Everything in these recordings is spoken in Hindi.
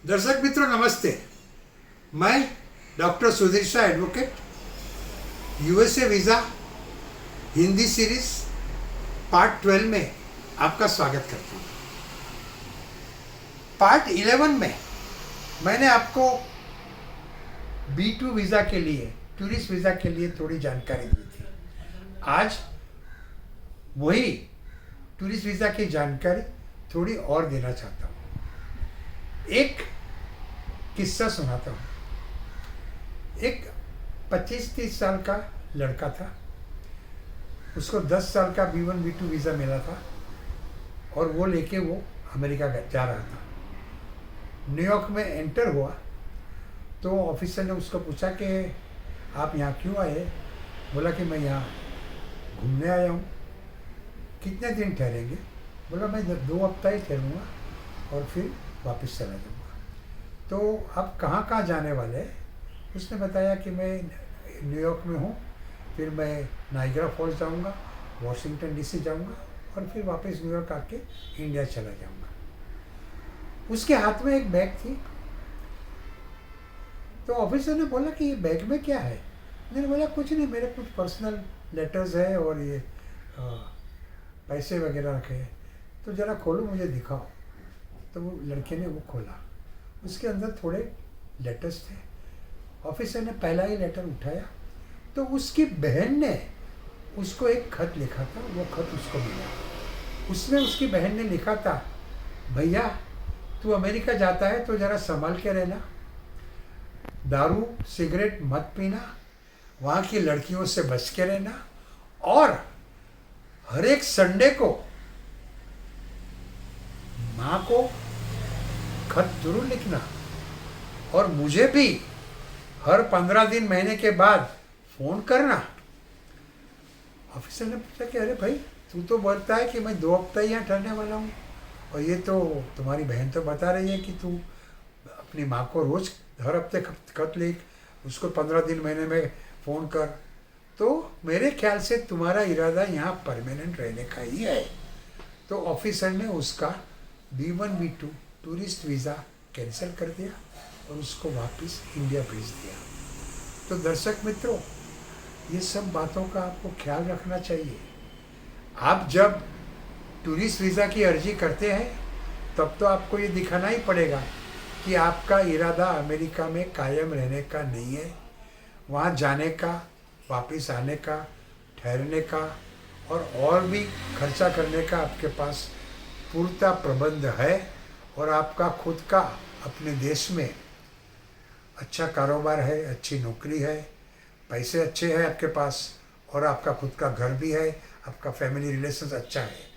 दर्शक मित्रों नमस्ते। मैं doctor Sudhir Shah advocate USA visa Hindi series part 12 में आपका स्वागत करता हूँ। पार्ट 11 में मैंने आपको B2 वीज़ा के लिए, टूरिस्ट वीज़ा के लिए थोड़ी जानकारी दी थी। आज वही टूरिस्ट वीज़ा की जानकारी थोड़ी और देना चाहता हूँ। एक किस्सा सुनाता हूँ। एक 25-30 साल का लड़का था, उसको 10 साल का B1 B2 वीज़ा मिला था और वो लेके वो अमेरिका जा रहा था। न्यूयॉर्क में एंटर हुआ तो ऑफिसर ने उसको पूछा कि आप यहाँ क्यों आए? बोला कि मैं यहाँ घूमने आया हूँ। कितने दिन ठहरेंगे? बोला मैं 2 हफ्ता ही ठहरूँगा और फिर वापस चला जाऊँगा। तो आप कहाँ कहाँ जाने वाले हैं? उसने बताया कि मैं न्यूयॉर्क में हूँ, फिर मैं नाइग्रा फॉल्स जाऊँगा, वाशिंगटन डीसी जाऊँगा और फिर वापस न्यूयॉर्क आके इंडिया चला जाऊँगा। उसके हाथ में एक बैग थी। तो ऑफिसर ने बोला कि ये बैग में क्या है? मैंने बोला कुछ नहीं, मेरे कुछ पर्सनल लेटर्स है और ये पैसे वगैरह रखे हैं। तो ज़रा खोलो, मुझे दिखाओ। तो वो लड़के ने वो खोला, उसके अंदर थोड़े लेटर्स थे। ऑफिसर ने पहला ही लेटर उठाया तो उसकी बहन ने उसको एक खत लिखा था। वो खत उसको मिला। उसमें उसकी बहन ने लिखा था, भैया तू अमेरिका जाता है तो ज़रा संभाल के रहना, दारू सिगरेट मत पीना, वहाँ की लड़कियों से बच के रहना और हर एक संडे को माँ को खत जरूर लिखना और मुझे भी हर 15 दिन महीने के बाद फ़ोन करना। ऑफिसर ने पूछा कि अरे भाई तू तो बोलता है कि मैं 2 हफ्ता ही यहाँ ठहरने वाला हूँ और ये तो तुम्हारी बहन तो बता रही है कि तू अपनी माँ को रोज़ हर हफ्ते खत लिख, उसको 15 दिन महीने में फ़ोन कर। तो मेरे ख्याल से तुम्हारा इरादा यहाँ परमानेंट रहने का ही है। तो ऑफिसर ने उसका B1 B2 tourist visa cancel कर दिया और उसको वापस इंडिया भेज दिया। तो दर्शक मित्रों, ये सब बातों का आपको ख्याल रखना चाहिए। आप जब टूरिस्ट वीज़ा की अर्जी करते हैं तब तो आपको ये दिखाना ही पड़ेगा कि आपका इरादा अमेरिका में कायम रहने का नहीं है। वहाँ जाने का, वापस आने का, ठहरने का और भी खर्चा करने का आपके पास पूर्ता प्रबंध है और आपका खुद का अपने देश में अच्छा कारोबार है, अच्छी नौकरी है, पैसे अच्छे हैं आपके पास और आपका खुद का घर भी है, आपका फैमिली रिलेशंस अच्छा है।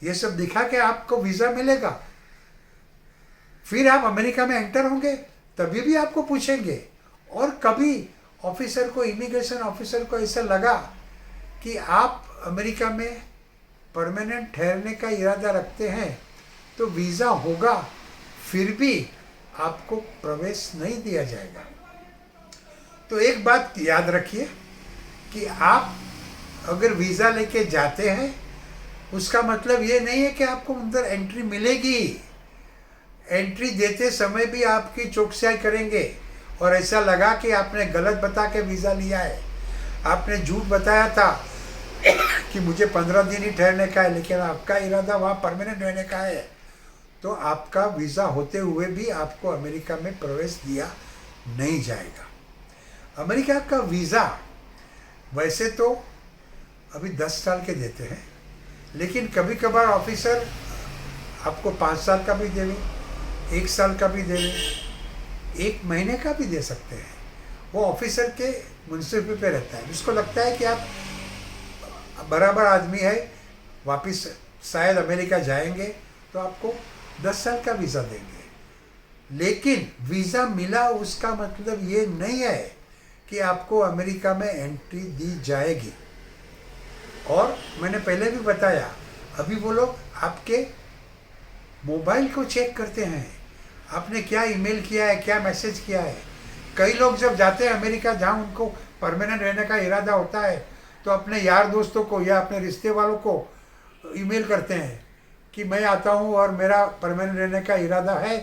ये सब दिखा के आपको वीज़ा मिलेगा। फिर आप अमेरिका में एंटर होंगे तभी भी आपको पूछेंगे। और कभी ऑफिसर को, इमिग्रेशन ऑफिसर को ऐसा लगा कि आप अमेरिका में परमानेंट ठहरने का इरादा रखते हैं तो वीज़ा होगा, फिर भी आपको प्रवेश नहीं दिया जाएगा। तो एक बात याद रखिए कि आप अगर वीज़ा लेके जाते हैं उसका मतलब ये नहीं है कि आपको अंदर एंट्री मिलेगी। एंट्री देते समय भी आपकी चौकसियाई करेंगे और ऐसा लगा कि आपने गलत बता के वीज़ा लिया है, आपने झूठ बताया था कि मुझे 15 दिन ही ठहरने का है लेकिन आपका इरादा वहाँ परमानेंट रहने का है, तो आपका वीज़ा होते हुए भी आपको अमेरिका में प्रवेश दिया नहीं जाएगा। अमेरिका का वीज़ा वैसे तो अभी 10 साल के देते हैं, लेकिन कभी कभार ऑफिसर आपको 5 साल का भी देवे, 1 साल का भी देवे, 1 महीने का भी दे सकते हैं। वो ऑफिसर के मुंसिफी पे रहता है। जिसको लगता है कि आप बराबर आदमी है, वापस शायद अमेरिका जाएंगे तो आपको 10 साल का वीज़ा देंगे। लेकिन वीज़ा मिला उसका मतलब ये नहीं है कि आपको अमेरिका में एंट्री दी जाएगी। और मैंने पहले भी बताया, अभी वो लोग आपके मोबाइल को चेक करते हैं, आपने क्या ईमेल किया है, क्या मैसेज किया है। कई लोग जब जाते हैं अमेरिका जहाँ उनको परमानेंट रहने का इरादा होता है तो अपने यार दोस्तों को या अपने रिश्ते वालों को ईमेल करते हैं कि मैं आता हूँ और मेरा परमानेंट रहने का इरादा है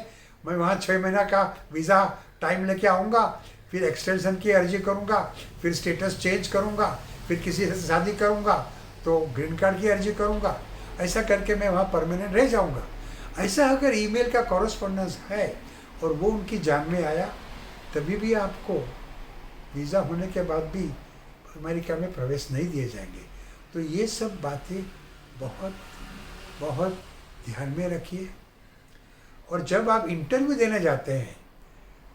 मैं वहाँ 6 महीना का वीज़ा टाइम लेके आऊँगा, फिर एक्सटेंशन की अर्जी करूँगा, फिर स्टेटस चेंज करूँगा, फिर किसी से शादी करूँगा तो ग्रीन कार्ड की अर्जी करूँगा, ऐसा करके मैं वहाँ परमानेंट रह जाऊँगा। ऐसा अगर ईमेल का कॉरस्पॉन्डेंस है और वो उनकी जान में आया, तभी भी आपको वीज़ा होने के बाद भी अमेरिका में प्रवेश नहीं दिए जाएंगे। तो ये सब बातें बहुत बहुत ध्यान में रखिए। और जब आप इंटरव्यू देने जाते हैं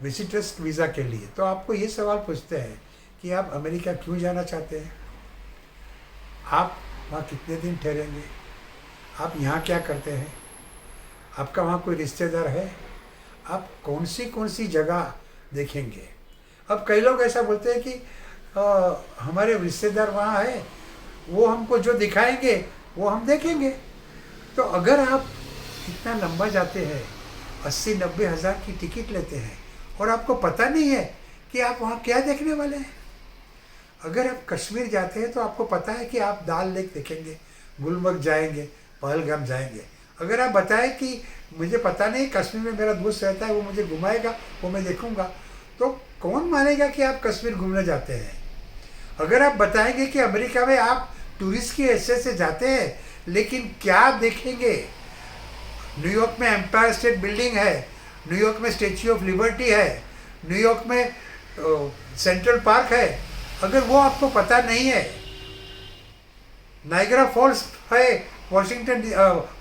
विजिटर्स वीज़ा के लिए, तो आपको ये सवाल पूछते हैं कि आप अमेरिका क्यों जाना चाहते हैं, आप वहाँ कितने दिन ठहरेंगे, आप यहाँ क्या करते हैं, आपका वहाँ कोई रिश्तेदार है, आप कौन सी जगह देखेंगे। अब कई लोग ऐसा बोलते हैं कि हमारे रिश्तेदार वहाँ है, वो हमको जो दिखाएंगे वो हम देखेंगे। तो अगर आप इतना लंबा जाते हैं, 80-90 हज़ार की टिकट लेते हैं और आपको पता नहीं है कि आप वहाँ क्या देखने वाले हैं। अगर आप कश्मीर जाते हैं तो आपको पता है कि आप दाल लेक देखेंगे, गुलमर्ग जाएंगे, पहलगाम जाएंगे। अगर आप बताएं कि मुझे पता नहीं, कश्मीर में मेरा दोस्त रहता है, वो मुझे घुमाएगा, वो मैं देखूंगा, तो कौन मानेगा कि आप कश्मीर घूमने जाते हैं। अगर आप बताएंगे कि अमेरिका में आप टूरिस्ट की हैसियत से जाते हैं, लेकिन क्या देखेंगे, न्यूयॉर्क में एम्पायर स्टेट बिल्डिंग है, न्यूयॉर्क में स्टेच्यू ऑफ लिबर्टी है, न्यूयॉर्क में सेंट्रल पार्क है, अगर वो आपको पता नहीं है, नाइग्रा फॉल्स है वॉशिंगटन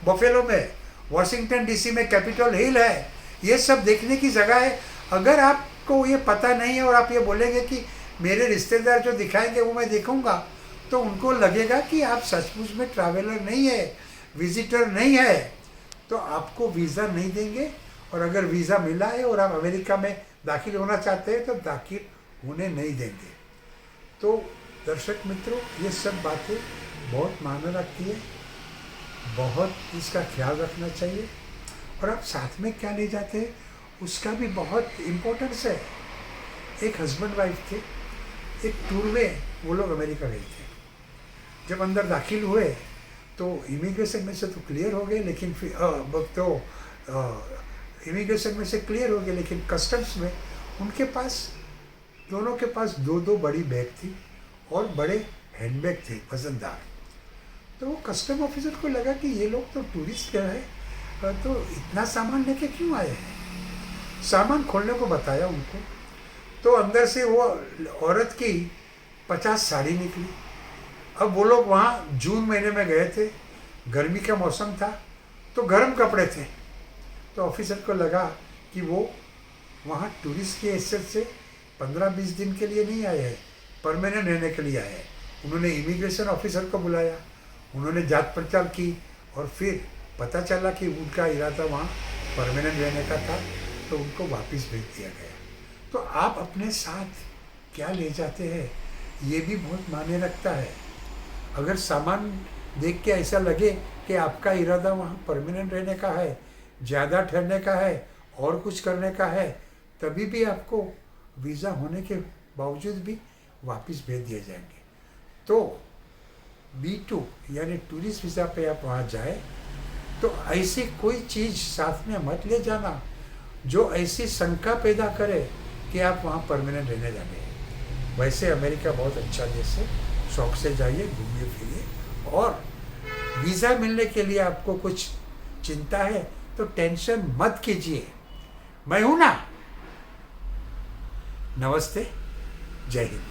बफेलो में, वॉशिंगटन डीसी में कैपिटल हिल है, ये सब देखने की जगह है। अगर आपको ये पता नहीं है और आप ये बोलेंगे कि मेरे रिश्तेदार जो दिखाएंगे वो मैं देखूंगा, तो उनको लगेगा कि आप सचमुच में ट्रैवलर नहीं है, विजिटर नहीं है, तो आपको वीज़ा नहीं देंगे। और अगर वीज़ा मिला है और आप अमेरिका में दाखिल होना चाहते हैं तो दाखिल होने नहीं देंगे। तो दर्शक मित्रों, ये सब बातें बहुत मायने रखती है, बहुत इसका ख्याल रखना चाहिए। और आप साथ में क्या ले जाते हैं उसका भी बहुत इम्पोर्टेंस है। एक हस्बैंड वाइफ थे, एक टूर में वो लोग अमेरिका गए थे। जब अंदर दाखिल हुए तो इमिग्रेशन में से तो क्लियर हो गए, लेकिन फिर इमिग्रेशन में से क्लियर हो गए, लेकिन कस्टम्स में उनके पास, दोनों के पास दो बड़ी बैग थी और बड़े हैंडबैग थे वजनदार। तो वो कस्टम ऑफिसर को लगा कि ये लोग तो टूरिस्ट है, तो इतना सामान लेके क्यों आए हैं। सामान खोलने को बताया उनको, तो अंदर से वो औरत की 50 साड़ी निकली। अब वो लोग वहाँ जून महीने में गए थे, गर्मी का मौसम था, तो गर्म कपड़े थे। तो ऑफिसर को लगा कि वो वहाँ टूरिस्ट की हैसियत से 15-20 दिन के लिए नहीं आए हैं, परमानेंट रहने के लिए आए हैं। उन्होंने इमिग्रेशन ऑफिसर को बुलाया, उन्होंने जांच पड़ताल की और फिर पता चला कि उनका इरादा वहाँ परमानेंट रहने का था, तो उनको वापस भेज दिया गया। तो आप अपने साथ क्या ले जाते हैं ये भी बहुत मायने रखता है। अगर सामान देख के ऐसा लगे कि आपका इरादा वहाँ परमानेंट रहने का है, ज़्यादा ठहरने का है और कुछ करने का है, तभी भी आपको वीज़ा होने के बावजूद भी वापस भेज दिए जाएंगे। तो B2 यानी टूरिस्ट वीज़ा पे आप वहाँ जाए तो ऐसी कोई चीज़ साथ में मत ले जाना जो ऐसी शंका पैदा करे कि आप वहाँ परमानेंट रहने जाने हैं। वैसे अमेरिका बहुत अच्छा देश है, शौक से जाइए, घूमिए फिरिए। और वीज़ा मिलने के लिए आपको कुछ चिंता है तो टेंशन मत कीजिए, मैं हूं ना। नमस्ते, जय हिंद।